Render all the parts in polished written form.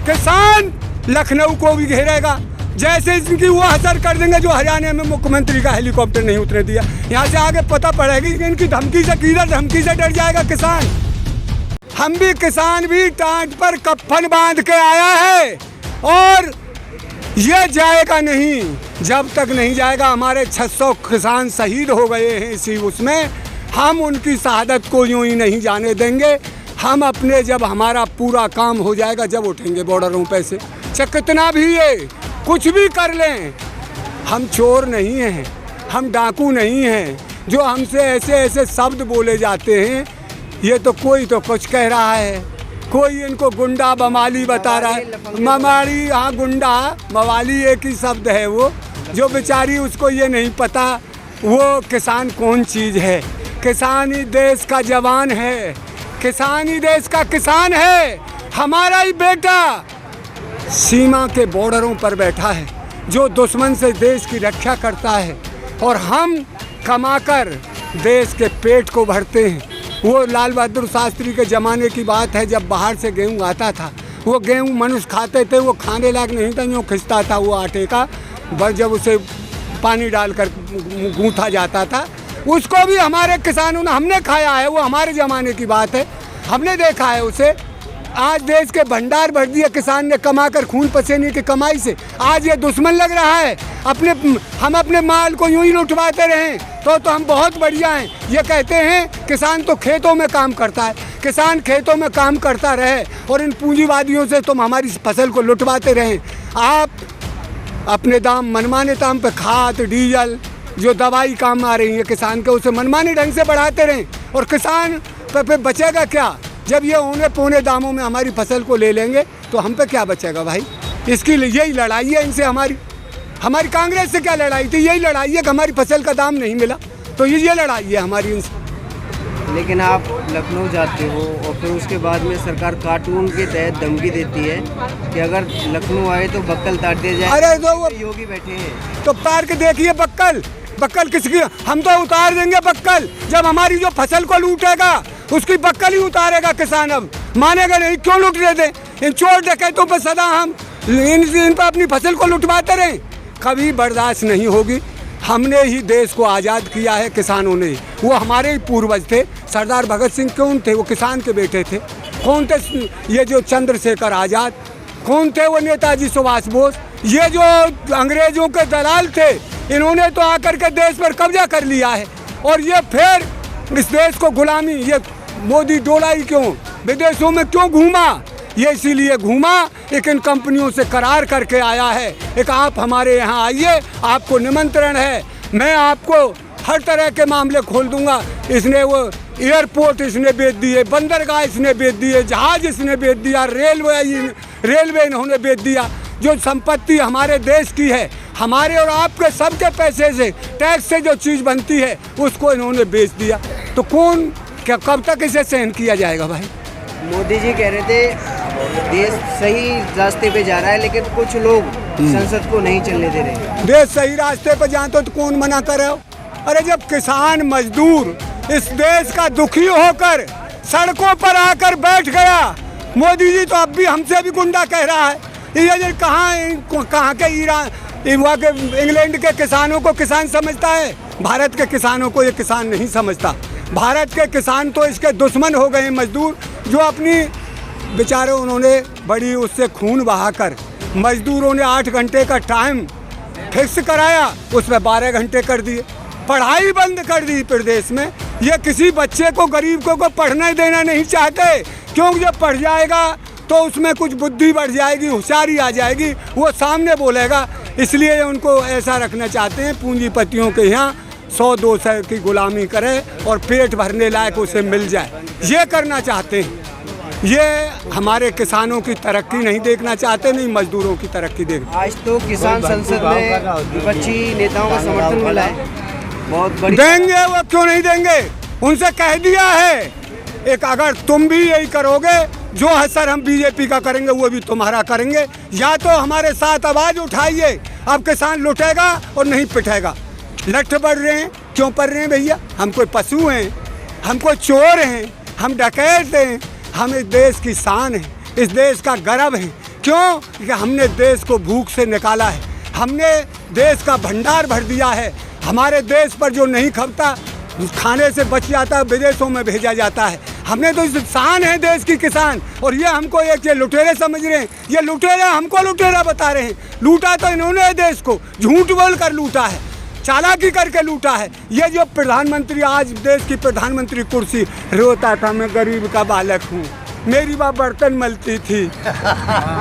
किसान लखनऊ को भी घेरेगा। जैसे इनकी वो असर कर देंगे जो हरियाणा में मुख्यमंत्री का हेलीकॉप्टर नहीं उतरने दिया। यहाँ से आगे पता पड़ेगी कि इनकी धमकी से किधर धमकी से डर जाएगा किसान। हम भी किसान भी टांट पर कफन बांध के आया है और ये जाएगा नहीं। जब तक नहीं जाएगा, हमारे 600 किसान शहीद हो गए हैं इसी उसमें, हम उनकी शहादत को यूं ही नहीं जाने देंगे। हम अपने जब हमारा पूरा काम हो जाएगा, जब उठेंगे बॉर्डरों पे से, चाहे कितना भी ये कुछ भी कर लें। हम चोर नहीं हैं, हम डाकू नहीं हैं जो हमसे ऐसे ऐसे शब्द बोले जाते हैं। ये तो कोई तो कुछ कह रहा है, कोई इनको गुंडा बवाली बता रहा है। मवाली, हाँ गुंडा मवाली एक ही शब्द है वो, जो बेचारी उसको ये नहीं पता वो किसान कौन चीज़ है। किसान ही देश का जवान है, किसान ही देश का किसान है। हमारा ही बेटा सीमा के बॉर्डरों पर बैठा है जो दुश्मन से देश की रक्षा करता है, और हम कमाकर देश के पेट को भरते हैं। वो लाल बहादुर शास्त्री के ज़माने की बात है, जब बाहर से गेहूँ आता था, वो गेहूँ मनुष्य खाते थे, वो खाने लायक नहीं था, यूँ खिंचता था वो आटे का, बस जब उसे पानी डालकर गूँथा जाता था। उसको भी हमारे किसानों ने, हमने खाया है, वो हमारे ज़माने की बात है, हमने देखा है उसे। आज देश के भंडार भर दिए किसान ने कमाकर, खून पसीने की कमाई से। आज ये दुश्मन लग रहा है। हम अपने माल को यूं ही लुटवाते रहें तो हम बहुत बढ़िया हैं। ये कहते हैं किसान तो खेतों में काम करता है, किसान खेतों में काम करता रहे और इन पूंजीवादियों से तुम हमारी फसल को लुटवाते रहें। आप अपने दाम मनमाने दाम पे खाद डीजल जो दवाई काम आ रही है किसान के, उसे मनमाने ढंग से बढ़ाते रहें, और किसान पे बचेगा क्या? जब ये औने पौने दामों में हमारी फसल को ले लेंगे तो हम पे क्या बचेगा भाई? इसकी यही लड़ाई है इनसे हमारी कांग्रेस से क्या लड़ाई थी? यही लड़ाई है कि हमारी फसल का दाम नहीं मिला, तो ये लड़ाई है हमारी इनसे। लेकिन आप लखनऊ जाते हो और फिर उसके बाद में सरकार कानून के तहत धमकी देती है कि अगर लखनऊ आए तो बक्कल तार दिया जाए। अरे तो वो योगी बैठे हैं तो पार्क देखिए, बक्कल किसकी? हम तो उतार देंगे बक्कल। जब हमारी जो फसल को लूटेगा उसकी बक्कल ही उतारेगा किसान। अब मानेगा नहीं, क्यों लूटने दें? इन चोर डकैतों पर सदा हम इन पर अपनी फसल को लुटवाते रहें? कभी बर्दाश्त नहीं होगी। हमने ही देश को आज़ाद किया है, किसानों ने। वो हमारे ही पूर्वज थे। सरदार भगत सिंह कौन थे? वो किसान के बेटे थे। कौन थे ये जो चंद्रशेखर आज़ाद? कौन थे वो नेताजी सुभाष बोस? ये जो अंग्रेजों के दलाल थे, इन्होंने तो आकर के देश पर कब्जा कर लिया है। और ये फिर इस देश को गुलामी, ये मोदी डोला ही क्यों? विदेशों में क्यों घूमा? ये इसीलिए घूमा, एक इन कंपनियों से करार करके आया है। एक आप हमारे यहाँ आइए, आपको निमंत्रण है, मैं आपको हर तरह के मामले खोल दूंगा। इसने वो एयरपोर्ट इसने बेच दिए, बंदरगाह इसने बेच दिए, जहाज इसने बेच दिया, रेलवे इन्होंने बेच दिया। जो संपत्ति हमारे देश की है, हमारे और आपके सबके पैसे से, टैक्स से जो चीज़ बनती है, उसको इन्होंने बेच दिया। तो कौन क्या, कब तक इसे सहन किया जाएगा भाई? मोदी जी कह रहे थे देश सही रास्ते पे जा रहा है, लेकिन कुछ लोग संसद को नहीं चलने दे रहे। देश सही रास्ते पे जाते तो कौन मना करे? अरे जब किसान मजदूर इस देश का दुखी होकर सड़कों पर आकर बैठ गया, मोदी जी तो अब भी हमसे भी गुंडा कह रहा है। ये कहाँ के ईरान के इंग्लैंड के किसानों को किसान समझता है? भारत के किसानों को ये किसान नहीं समझता। भारत के किसान तो इसके दुश्मन हो गए मजदूर, जो अपनी बेचारे उन्होंने बड़ी उससे खून बहाकर मजदूरों ने 8 घंटे का टाइम फिक्स कराया, उसमें 12 घंटे कर दिए। पढ़ाई बंद कर दी प्रदेश में। ये किसी बच्चे को, गरीब को पढ़ने देना नहीं चाहते, क्योंकि जब पढ़ जाएगा तो उसमें कुछ बुद्धि बढ़ जाएगी, होशियारी आ जाएगी, वो सामने बोलेगा। इसलिए उनको ऐसा रखना चाहते हैं, पूंजीपतियों के यहाँ 100-200 की गुलामी करे और पेट भरने लायक उसे मिल जाए, ये करना चाहते हैं। ये हमारे किसानों की तरक्की नहीं देखना चाहते, नहीं मजदूरों की तरक्की देख। आज तो किसान संसद में विपक्षी नेताओं का समर्थन मिला है, बहुत बड़ी। देंगे, वो क्यों नहीं देंगे? उनसे कह दिया है, एक अगर तुम भी यही करोगे जो है सर हम बीजेपी का करेंगे, वो भी तुम्हारा करेंगे। या तो हमारे साथ आवाज़ उठाइए, अब किसान लुटेगा और नहीं पिटेगा। लठ पड़ रहे हैं, क्यों पड़ रहे हैं भैया? हम कोई पशु हैं? हम कोई चोर हैं? हम डकैत हैं? हम इस देश की शान है, इस देश का गर्व है। क्यों? कि हमने देश को भूख से निकाला है, हमने देश का भंडार भर दिया है। हमारे देश पर जो नहीं खपता खाने से बच जाता है, विदेशों में भेजा जाता है। हमने तो इस शान है देश की किसान, और ये हमको ये लुटेरे समझ रहे हैं। ये लुटेरे हमको लुटेरा बता रहे हैं। लूटा तो इन्होंने देश को झूठ बोल कर लूटा है, चालाकी करके लूटा है। ये जो प्रधानमंत्री आज देश की प्रधानमंत्री कुर्सी, रोता था मैं गरीब का बालक हूँ, मेरी माँ बर्तन मलती थी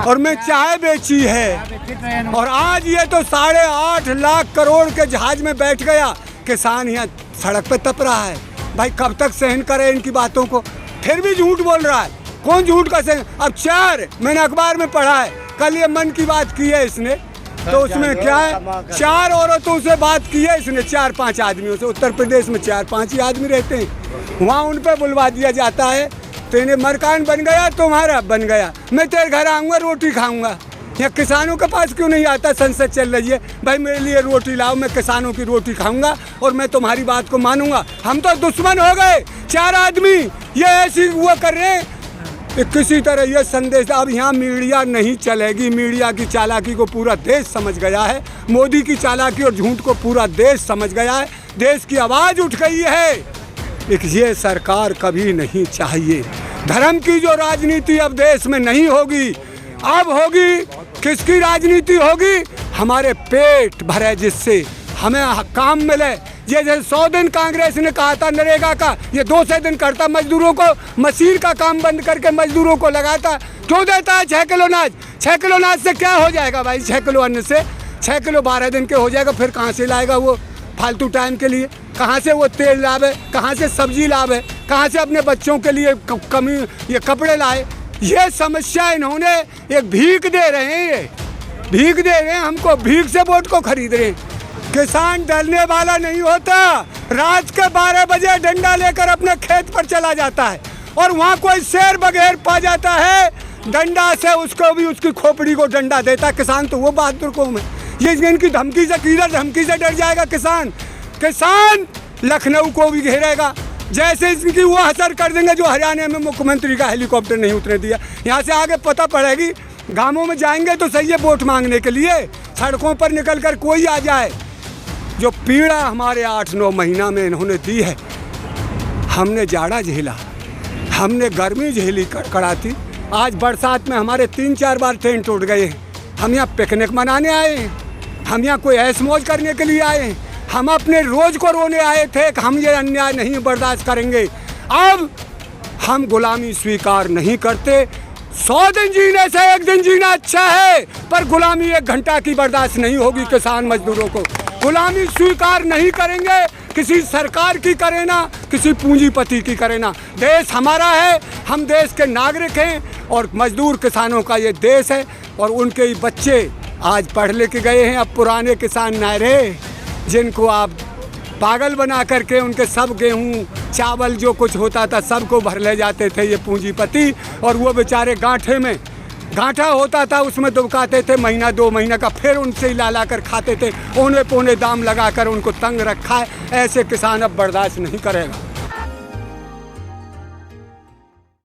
और मैं चाय बेची है, और आज ये तो 8.5 लाख करोड़ के जहाज में बैठ गया। किसान यहाँ सड़क पे तप रहा है। भाई कब तक सहन करे इनकी बातों को? फिर भी झूठ बोल रहा है। कौन झूठ का सहन? अब मैंने अखबार में पढ़ा है, कल ये मन की बात की है इसने, तो उसमें क्या है, 4 औरतों से बात की है इसने, 4-5 आदमियों से। उत्तर प्रदेश में 4-5 ही आदमी रहते हैं, वहाँ उन पर बुलवा दिया जाता है। तेरे मकान बन गया, तुम्हारा बन गया, मैं तेरे घर आऊँगा, रोटी खाऊंगा। यहाँ किसानों के पास क्यों नहीं आता? संसद चल रही है, भाई मेरे लिए रोटी लाओ, मैं किसानों की रोटी खाऊंगा और मैं तुम्हारी बात को मानूंगा। हम तो दुश्मन हो गए 4 आदमी, ये ऐसी वो कर रहे हैं। किसी तरह ये संदेश, अब यहाँ मीडिया नहीं चलेगी। मीडिया की चालाकी को पूरा देश समझ गया है, मोदी की चालाकी और झूठ को पूरा देश समझ गया है। देश की आवाज़ उठ गई है। ये सरकार कभी नहीं चाहिए। धर्म की जो राजनीति अब देश में नहीं होगी, अब होगी किसकी राजनीति होगी? हमारे पेट भरे, जिससे हमें काम मिले। ये जैसे 100 दिन कांग्रेस ने कहा था नरेगा का, ये 200 दिन करता मजदूरों को, मशीन का काम बंद करके मजदूरों को लगाता। क्यों देता है 6 किलो अनाज? 6 किलो अनाज से क्या हो जाएगा भाई? 6 किलो अन्न से 6 किलो 12 दिन के हो जाएगा। फिर कहाँ से लाएगा वो फालतू टाइम के लिए? कहाँ से वो तेल लावे? कहाँ से सब्जी लावे? कहाँ से अपने बच्चों के लिए कमी ये कपड़े लाए? ये समस्या इन्होंने एक भीख दे रहे हैं, ये भीख दे रहे हैं हमको, भीख से वोट को खरीद रहे हैं। किसान डरने वाला नहीं होता। रात के 12 बजे डंडा लेकर अपने खेत पर चला जाता है और वहाँ कोई शेर बगैर पा जाता है, डंडा से उसको भी उसकी खोपड़ी को डंडा देता। किसान तो वो बहादुर कौम है। ये इनकी धमकी से डर जाएगा किसान। किसान लखनऊ को भी घेरेगा, जैसे इसकी वो असर कर देंगे जो हरियाणा में मुख्यमंत्री का हेलीकॉप्टर नहीं उतरने दिया। यहाँ से आगे पता पड़ेगी, गांवों में जाएंगे तो सही है वोट मांगने के लिए, सड़कों पर निकल कर कोई आ जाए। जो पीड़ा हमारे 8-9 महीना में इन्होंने दी है, हमने जाड़ा झेला, हमने गर्मी झेली कड़ाती। आज बरसात में हमारे 3-4 बार ट्रेन टूट गए हैं। हम यहाँ पिकनिक मनाने आए हैं, हम यहाँ कोई ऐश मौज करने के लिए आए हैं। हम अपने रोज को रोने आए थे कि हम ये अन्याय नहीं बर्दाश्त करेंगे। अब हम गुलामी स्वीकार नहीं करते। 100 दिन जीने से 1 दिन जीना अच्छा है, पर गुलामी 1 घंटा की बर्दाश्त नहीं होगी। किसान मजदूरों को गुलामी स्वीकार नहीं करेंगे, किसी सरकार की करे ना, किसी पूंजीपति की करे ना। देश हमारा है, हम देश के नागरिक हैं और मजदूर किसानों का ये देश है। और उनके ही बच्चे आज पढ़ लिख गए हैं। अब पुराने किसान ना रहे, जिनको आप पागल बना करके उनके सब गेहूं चावल जो कुछ होता था सबको भर ले जाते थे ये पूंजीपति, और वो बेचारे गांठे में घाटा होता था उसमें दुबकाते थे महीना 2 महीना का, फिर उनसे ही ला कर खाते थे। औने पौने दाम लगाकर उनको तंग रखा है। ऐसे किसान अब बर्दाश्त नहीं करेगा।